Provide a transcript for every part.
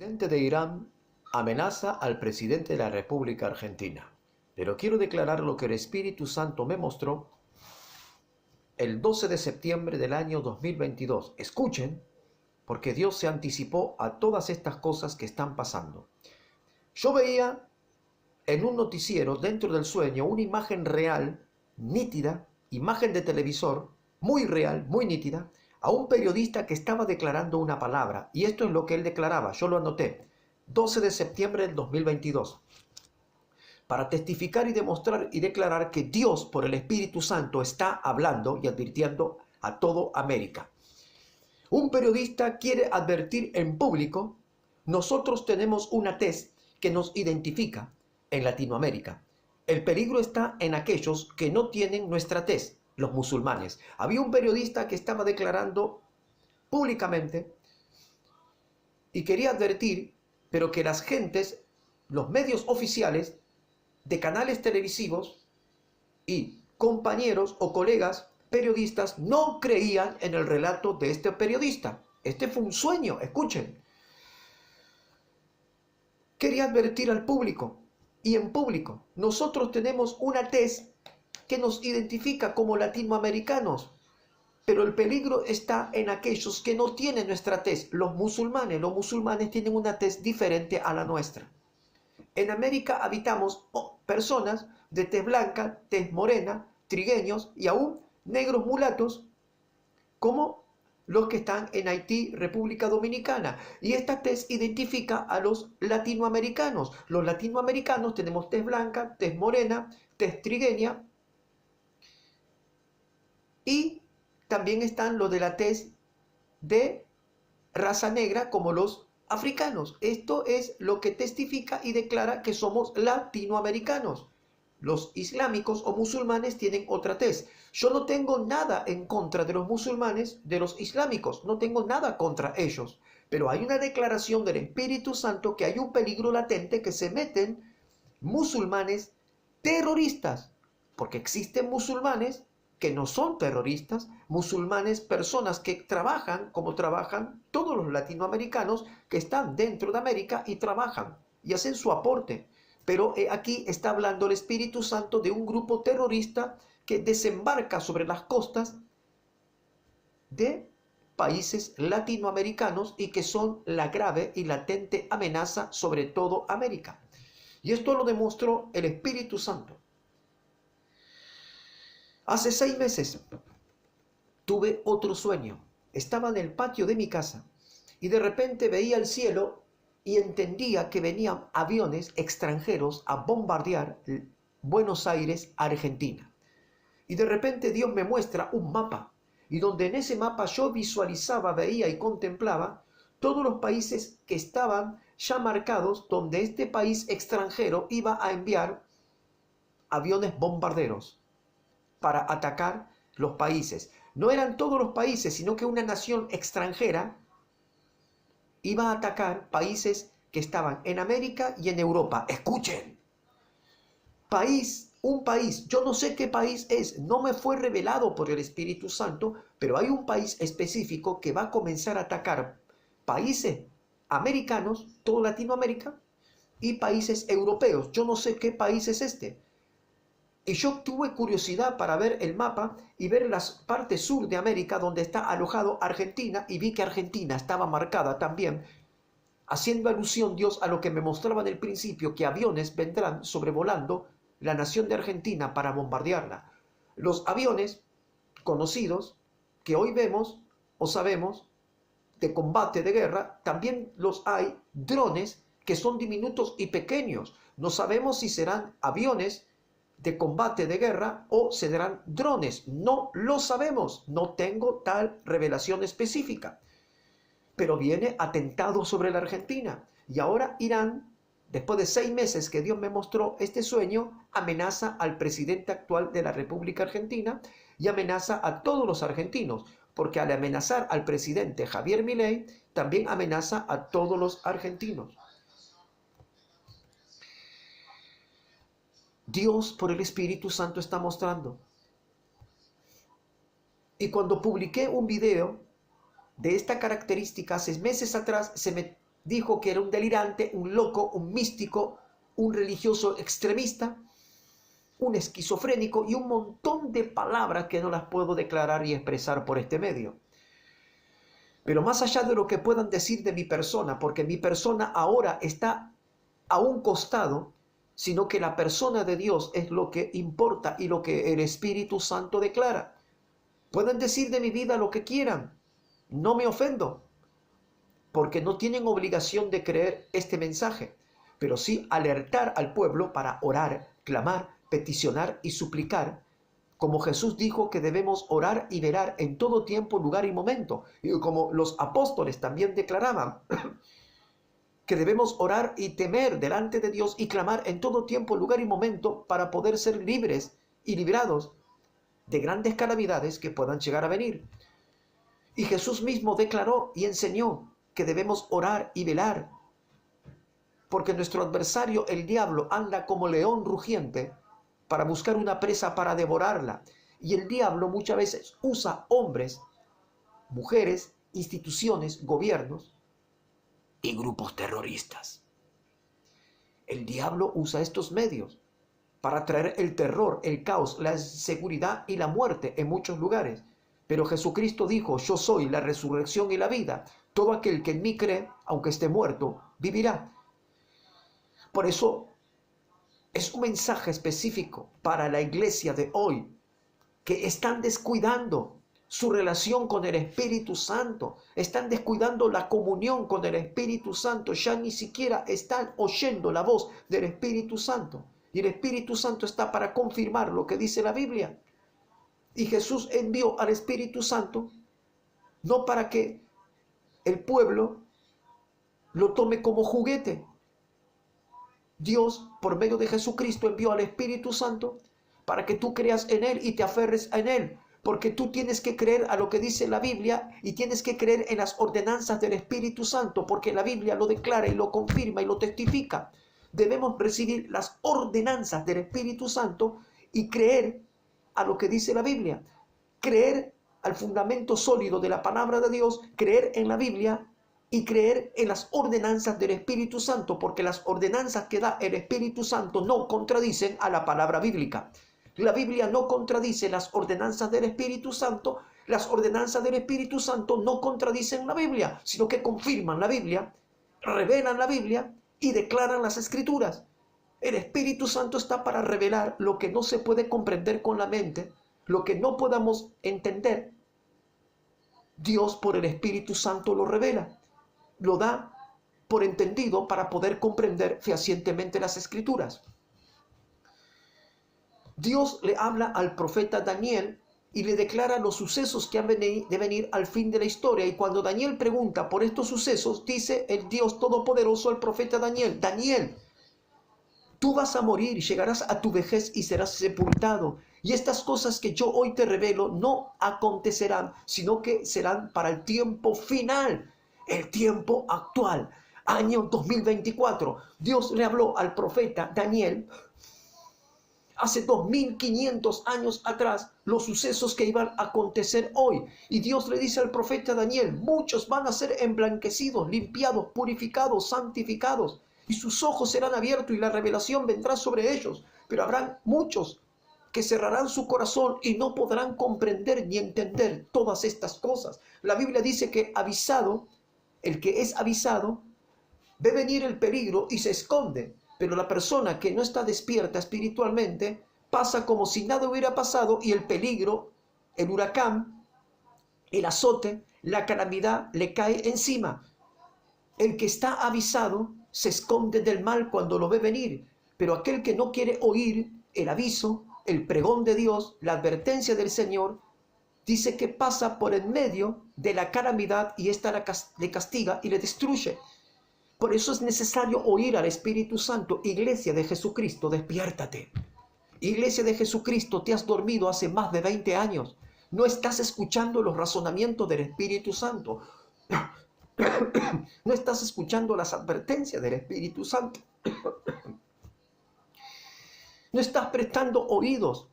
El presidente de Irán amenaza al presidente de la República Argentina. Pero quiero declarar lo que el Espíritu Santo me mostró el 12 de septiembre del año 2022. Escuchen, porque Dios se anticipó a todas estas cosas que están pasando. Yo veía en un noticiero dentro del sueño una imagen real, nítida, imagen de televisor, muy real, muy nítida, a un periodista que estaba declarando una palabra. Y esto es lo que él declaraba, yo lo anoté. 12 de septiembre del 2022. Para testificar y demostrar y declarar que Dios por el Espíritu Santo está hablando y advirtiendo a toda América. Un periodista quiere advertir en público: nosotros tenemos una tez que nos identifica en Latinoamérica. El peligro está en aquellos que no tienen nuestra tez, los musulmanes. Había un periodista que estaba declarando públicamente y quería advertir, pero que las gentes, los medios oficiales de canales televisivos y compañeros o colegas periodistas no creían en el relato de este periodista. Este fue un sueño, escuchen. Quería advertir al público, y en público, nosotros tenemos una tez que nos identifica como latinoamericanos, pero el peligro está en aquellos que no tienen nuestra tez, los musulmanes. Los musulmanes tienen una tez diferente a la nuestra. En América habitamos personas de tez blanca, tez morena, trigueños y aún negros mulatos, como los que están en Haití, República Dominicana. Y esta tez identifica a los latinoamericanos. Los latinoamericanos tenemos tez blanca, tez morena, tez trigueña, y también están los de la tez de raza negra, como los africanos. Esto es lo que testifica y declara que somos latinoamericanos. Los islámicos o musulmanes tienen otra tez. Yo no tengo nada en contra de los musulmanes, de los islámicos, no tengo nada contra ellos, pero hay una declaración del Espíritu Santo que hay un peligro latente, que se meten musulmanes terroristas, porque existen musulmanes que no son terroristas, musulmanes, personas que trabajan como trabajan todos los latinoamericanos que están dentro de América y trabajan y hacen su aporte. Pero aquí está hablando el Espíritu Santo de un grupo terrorista que desembarca sobre las costas de países latinoamericanos y que son la grave y latente amenaza sobre todo América. Y esto lo demostró el Espíritu Santo. Hace 6 meses tuve otro sueño. Estaba en el patio de mi casa y de repente veía el cielo y entendía que venían aviones extranjeros a bombardear Buenos Aires, Argentina. Y de repente Dios me muestra un mapa, y donde en ese mapa yo visualizaba, veía y contemplaba todos los países que estaban ya marcados, donde este país extranjero iba a enviar aviones bombarderos para atacar los países. No eran todos los países, sino que una nación extranjera iba a atacar países que estaban en América y en Europa. Escuchen. Un país, yo no sé qué país es, no me fue revelado por el Espíritu Santo, pero hay un país específico que va a comenzar a atacar países americanos, toda Latinoamérica, y países europeos. Yo no sé qué país es este. Y yo tuve curiosidad para ver el mapa y ver las partes sur de América donde está alojado Argentina, y vi que Argentina estaba marcada también, haciendo alusión Dios a lo que me mostraba en el principio, que aviones vendrán sobrevolando la nación de Argentina para bombardearla. Los aviones conocidos que hoy vemos o sabemos de combate, de guerra, también los hay drones que son diminutos y pequeños. No sabemos si serán aviones de combate, de guerra, o serán drones. No lo sabemos, no tengo tal revelación específica. Pero viene atentado sobre la Argentina. Y ahora Irán, después de 6 meses que Dios me mostró este sueño, amenaza al presidente actual de la República Argentina y amenaza a todos los argentinos, porque al amenazar al presidente Javier Milei, también amenaza a todos los argentinos. Dios por el Espíritu Santo está mostrando. Y cuando publiqué un video de esta característica hace meses atrás, se me dijo que era un delirante, un loco, un místico, un religioso extremista, un esquizofrénico y un montón de palabras que no las puedo declarar y expresar por este medio. Pero más allá de lo que puedan decir de mi persona, porque mi persona ahora está a un costado, sino que la persona de Dios es lo que importa y lo que el Espíritu Santo declara. Pueden decir de mi vida lo que quieran, no me ofendo, porque no tienen obligación de creer este mensaje, pero sí alertar al pueblo para orar, clamar, peticionar y suplicar, como Jesús dijo que debemos orar y velar en todo tiempo, lugar y momento, y como los apóstoles también declaraban que debemos orar y temer delante de Dios y clamar en todo tiempo, lugar y momento para poder ser libres y librados de grandes calamidades que puedan llegar a venir. Y Jesús mismo declaró y enseñó que debemos orar y velar, porque nuestro adversario, el diablo, anda como león rugiente para buscar una presa para devorarla. Y el diablo muchas veces usa hombres, mujeres, instituciones, gobiernos y grupos terroristas. El diablo usa estos medios para traer el terror, el caos, la inseguridad y la muerte en muchos lugares. Pero Jesucristo dijo: yo soy la resurrección y la vida. Todo aquel que en mí cree, aunque esté muerto, vivirá. Por eso es un mensaje específico para la iglesia de hoy, que están descuidando su relación con el Espíritu Santo, están descuidando la comunión con el Espíritu Santo, ya ni siquiera están oyendo la voz del Espíritu Santo. Y el Espíritu Santo está para confirmar lo que dice la Biblia. Y Jesús envió al Espíritu Santo no para que el pueblo lo tome como juguete. Dios, por medio de Jesucristo, envió al Espíritu Santo para que tú creas en Él y te aferres en Él. Porque tú tienes que creer a lo que dice la Biblia y tienes que creer en las ordenanzas del Espíritu Santo, porque la Biblia lo declara y lo confirma y lo testifica. Debemos recibir las ordenanzas del Espíritu Santo y creer a lo que dice la Biblia. Creer al fundamento sólido de la palabra de Dios, creer en la Biblia y creer en las ordenanzas del Espíritu Santo, porque las ordenanzas que da el Espíritu Santo no contradicen a la palabra bíblica. La Biblia no contradice las ordenanzas del Espíritu Santo. Las ordenanzas del Espíritu Santo no contradicen la Biblia, sino que confirman la Biblia, revelan la Biblia y declaran las Escrituras. El Espíritu Santo está para revelar lo que no se puede comprender con la mente, lo que no podamos entender. Dios por el Espíritu Santo lo revela, lo da por entendido para poder comprender fehacientemente las Escrituras. Dios le habla al profeta Daniel y le declara los sucesos que han de venir al fin de la historia. Y cuando Daniel pregunta por estos sucesos, dice el Dios Todopoderoso al profeta Daniel: Daniel, tú vas a morir, llegarás a tu vejez y serás sepultado. Y estas cosas que yo hoy te revelo no acontecerán, sino que serán para el tiempo final, el tiempo actual, año 2024. Dios le habló al profeta Daniel hace 2500 años atrás los sucesos que iban a acontecer hoy. Y Dios le dice al profeta Daniel: muchos van a ser emblanquecidos, limpiados, purificados, santificados, y sus ojos serán abiertos y la revelación vendrá sobre ellos. Pero habrán muchos que cerrarán su corazón y no podrán comprender ni entender todas estas cosas. La Biblia dice que avisado, el que es avisado, ve venir el peligro y se esconde. Pero la persona que no está despierta espiritualmente pasa como si nada hubiera pasado, y el peligro, el huracán, el azote, la calamidad le cae encima. El que está avisado se esconde del mal cuando lo ve venir, pero aquel que no quiere oír el aviso, el pregón de Dios, la advertencia del Señor, dice que pasa por en medio de la calamidad y ésta le castiga y le destruye. Por eso es necesario oír al Espíritu Santo. Iglesia de Jesucristo, despiértate. Iglesia de Jesucristo, te has dormido hace más de 20 años. No estás escuchando los razonamientos del Espíritu Santo. No estás escuchando las advertencias del Espíritu Santo. No estás prestando oídos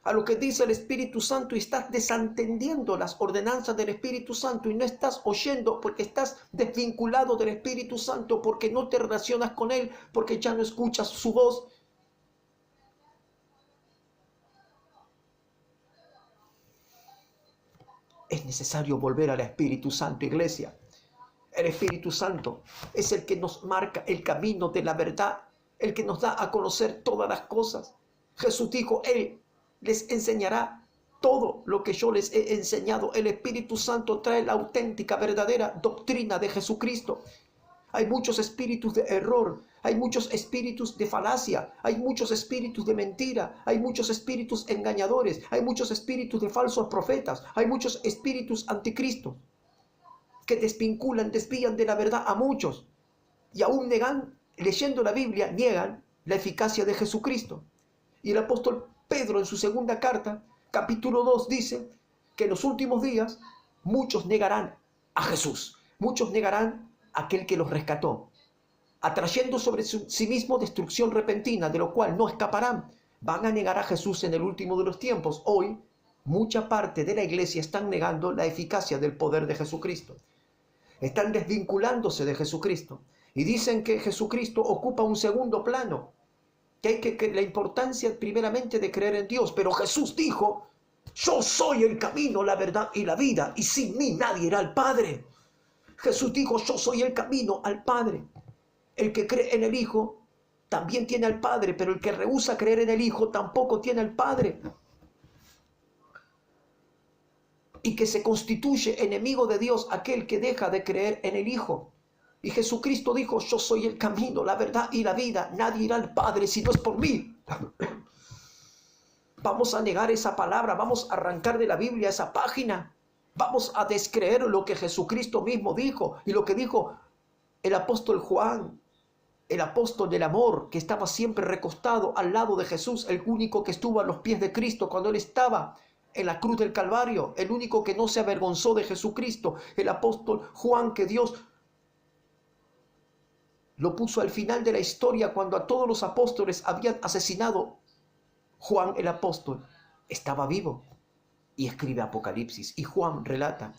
a lo que dice el Espíritu Santo y estás desentendiendo las ordenanzas del Espíritu Santo y no estás oyendo porque estás desvinculado del Espíritu Santo, porque no te relacionas con Él, porque ya no escuchas su voz. Es necesario volver al Espíritu Santo, iglesia. El Espíritu Santo es el que nos marca el camino de la verdad, el que nos da a conocer todas las cosas. Jesús dijo, Él les enseñará todo lo que yo les he enseñado. El Espíritu Santo trae la auténtica, verdadera doctrina de Jesucristo. Hay muchos espíritus de error, hay muchos espíritus de falacia, hay muchos espíritus de mentira, hay muchos espíritus engañadores, hay muchos espíritus de falsos profetas, hay muchos espíritus anticristos que desvinculan, desvían de la verdad a muchos y aún leyendo la Biblia, niegan la eficacia de Jesucristo. Y el apóstol Pedro en su segunda carta, capítulo 2, dice que en los últimos días muchos negarán a Jesús, muchos negarán a aquel que los rescató, atrayendo sobre sí mismo destrucción repentina, de lo cual no escaparán. Van a negar a Jesús en el último de los tiempos. Hoy, mucha parte de la iglesia están negando la eficacia del poder de Jesucristo. Están desvinculándose de Jesucristo y dicen que Jesucristo ocupa un segundo plano, que hay que la importancia primeramente de creer en Dios. Pero Jesús dijo, yo soy el camino, la verdad y la vida, y sin mí nadie irá al Padre. Jesús dijo, yo soy el camino al Padre. El que cree en el Hijo también tiene al Padre, pero el que rehúsa creer en el Hijo tampoco tiene al Padre. Y que se constituye enemigo de Dios aquel que deja de creer en el Hijo. Y Jesucristo dijo, yo soy el camino, la verdad y la vida. Nadie irá al Padre si no es por mí. Vamos a negar esa palabra, vamos a arrancar de la Biblia esa página. Vamos a descreer lo que Jesucristo mismo dijo y lo que dijo el apóstol Juan, el apóstol del amor, que estaba siempre recostado al lado de Jesús, el único que estuvo a los pies de Cristo cuando Él estaba en la cruz del Calvario, el único que no se avergonzó de Jesucristo, el apóstol Juan, que Dios lo puso al final de la historia cuando a todos los apóstoles habían asesinado. Juan el apóstol estaba vivo y escribe Apocalipsis. Y Juan relata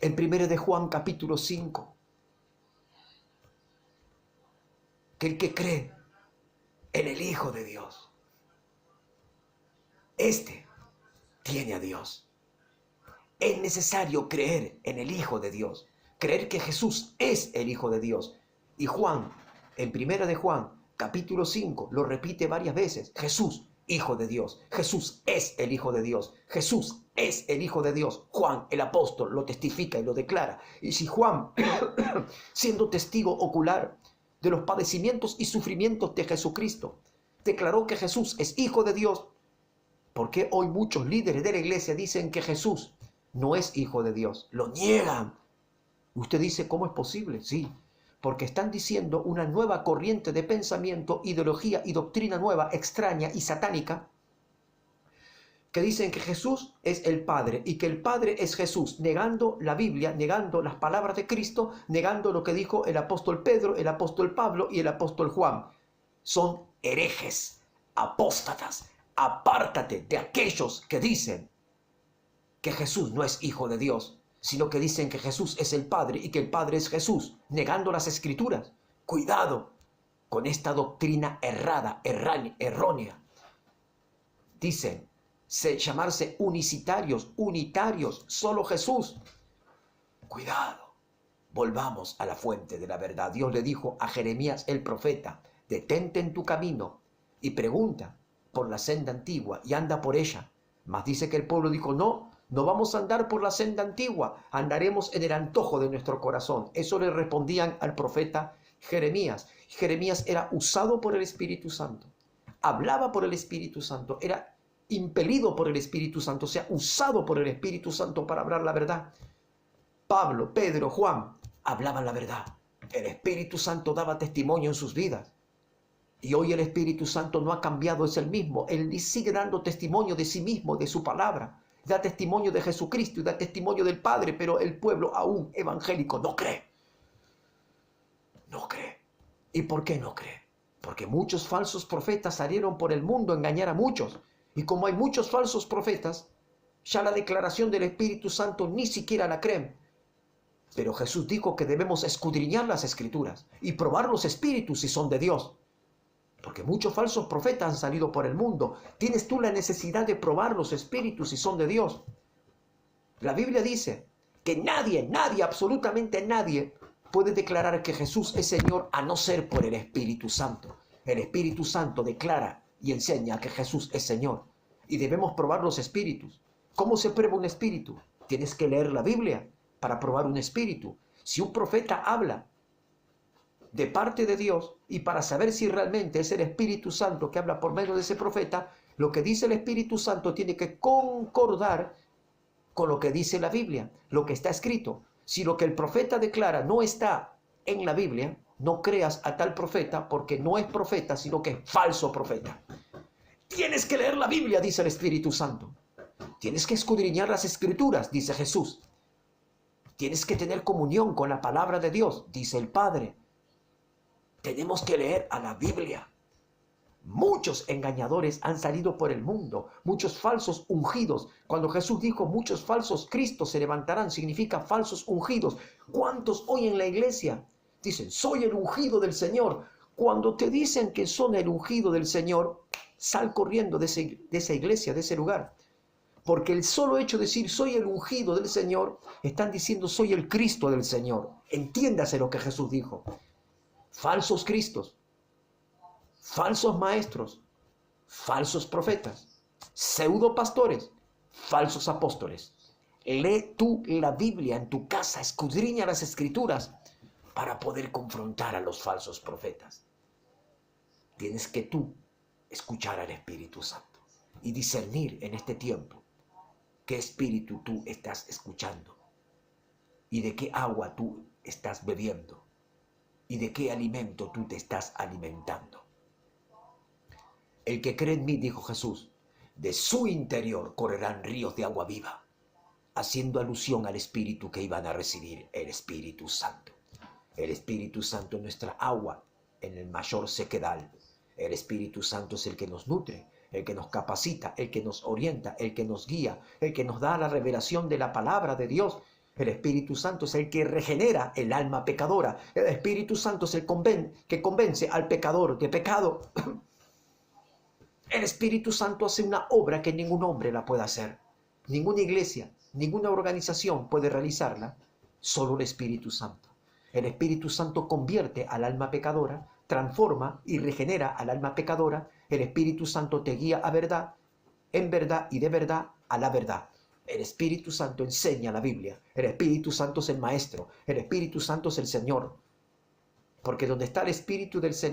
en 1 de Juan capítulo 5 que el que cree en el Hijo de Dios, este tiene a Dios. Es necesario creer en el Hijo de Dios, creer que Jesús es el Hijo de Dios. Y Juan, en 1 de Juan, capítulo 5, lo repite varias veces. Jesús, Hijo de Dios. Jesús es el Hijo de Dios. Jesús es el Hijo de Dios. Juan, el apóstol, lo testifica y lo declara. Y si Juan, siendo testigo ocular de los padecimientos y sufrimientos de Jesucristo, declaró que Jesús es Hijo de Dios, ¿por qué hoy muchos líderes de la iglesia dicen que Jesús no es Hijo de Dios? Lo niegan. Usted dice, ¿cómo es posible? Sí, porque están diciendo una nueva corriente de pensamiento, ideología y doctrina nueva, extraña y satánica, que dicen que Jesús es el Padre y que el Padre es Jesús, negando la Biblia, negando las palabras de Cristo, negando lo que dijo el apóstol Pedro, el apóstol Pablo y el apóstol Juan. Son herejes, apóstatas. Apártate de aquellos que dicen que Jesús no es Hijo de Dios, sino que dicen que Jesús es el Padre y que el Padre es Jesús, negando las Escrituras. Cuidado con esta doctrina errada, errónea. Dicen llamarse unitarios, solo Jesús. Cuidado, volvamos a la fuente de la verdad. Dios le dijo a Jeremías el profeta, detente en tu camino y pregunta por la senda antigua y anda por ella. Mas dice que el pueblo dijo, no vamos a andar por la senda antigua, andaremos en el antojo de nuestro corazón. Eso le respondían al profeta Jeremías. Jeremías era usado por el Espíritu Santo, hablaba por el Espíritu Santo, era impelido por el Espíritu Santo, o sea, usado por el Espíritu Santo para hablar la verdad. Pablo, Pedro, Juan hablaban la verdad. El Espíritu Santo daba testimonio en sus vidas. Y hoy el Espíritu Santo no ha cambiado, es el mismo. Él sigue dando testimonio de sí mismo, de su palabra. Da testimonio de Jesucristo y da testimonio del Padre, pero el pueblo aún evangélico no cree. No cree. ¿Y por qué no cree? Porque muchos falsos profetas salieron por el mundo a engañar a muchos. Y como hay muchos falsos profetas, ya la declaración del Espíritu Santo ni siquiera la creen. Pero Jesús dijo que debemos escudriñar las Escrituras y probar los espíritus si son de Dios. Porque muchos falsos profetas han salido por el mundo. Tienes tú la necesidad de probar los espíritus si son de Dios. La Biblia dice que nadie, absolutamente nadie, puede declarar que Jesús es Señor a no ser por el Espíritu Santo. El Espíritu Santo declara y enseña que Jesús es Señor. Y debemos probar los espíritus. ¿Cómo se prueba un espíritu? Tienes que leer la Biblia para probar un espíritu. Si un profeta habla de parte de Dios y para saber si realmente es el Espíritu Santo que habla por medio de ese profeta, lo que dice el Espíritu Santo tiene que concordar con lo que dice la Biblia, lo que está escrito. Si lo que el profeta declara no está en la Biblia, no creas a tal profeta porque no es profeta, sino que es falso profeta. Tienes que leer la Biblia, dice el Espíritu Santo. Tienes que escudriñar las Escrituras, dice Jesús. Tienes que tener comunión con la palabra de Dios, dice el Padre. Tenemos que leer a la Biblia. Muchos engañadores han salido por el mundo, muchos falsos ungidos. Cuando Jesús dijo muchos falsos Cristos se levantarán, significa falsos ungidos. ¿Cuántos hoy en la iglesia dicen, soy el ungido del Señor? Cuando te dicen que son el ungido del Señor, sal corriendo de esa iglesia, de ese lugar. Porque el solo hecho de decir soy el ungido del Señor, están diciendo soy el Cristo del Señor. Entiéndase lo que Jesús dijo. Falsos Cristos, falsos maestros, falsos profetas, pseudo pastores, falsos apóstoles. Lee tú la Biblia en tu casa, escudriña las Escrituras para poder confrontar a los falsos profetas. Tienes que tú escuchar al Espíritu Santo y discernir en este tiempo qué espíritu tú estás escuchando y de qué agua tú estás bebiendo y de qué alimento tú te estás alimentando. El que cree en mí, dijo Jesús, de su interior correrán ríos de agua viva, haciendo alusión al espíritu que iban a recibir, el Espíritu Santo. El Espíritu Santo es nuestra agua en el mayor sequedal. El Espíritu Santo es el que nos nutre, el que nos capacita, el que nos orienta, el que nos guía, el que nos da la revelación de la palabra de Dios. El Espíritu Santo es el que regenera el alma pecadora. El Espíritu Santo es el que convence al pecador de pecado. El Espíritu Santo hace una obra que ningún hombre la puede hacer. Ninguna iglesia, ninguna organización puede realizarla. Solo el Espíritu Santo. El Espíritu Santo convierte al alma pecadora, transforma y regenera al alma pecadora. El Espíritu Santo te guía a verdad, en verdad y de verdad a la verdad. El Espíritu Santo enseña la Biblia. El Espíritu Santo es el Maestro. El Espíritu Santo es el Señor. Porque donde está el Espíritu del Señor,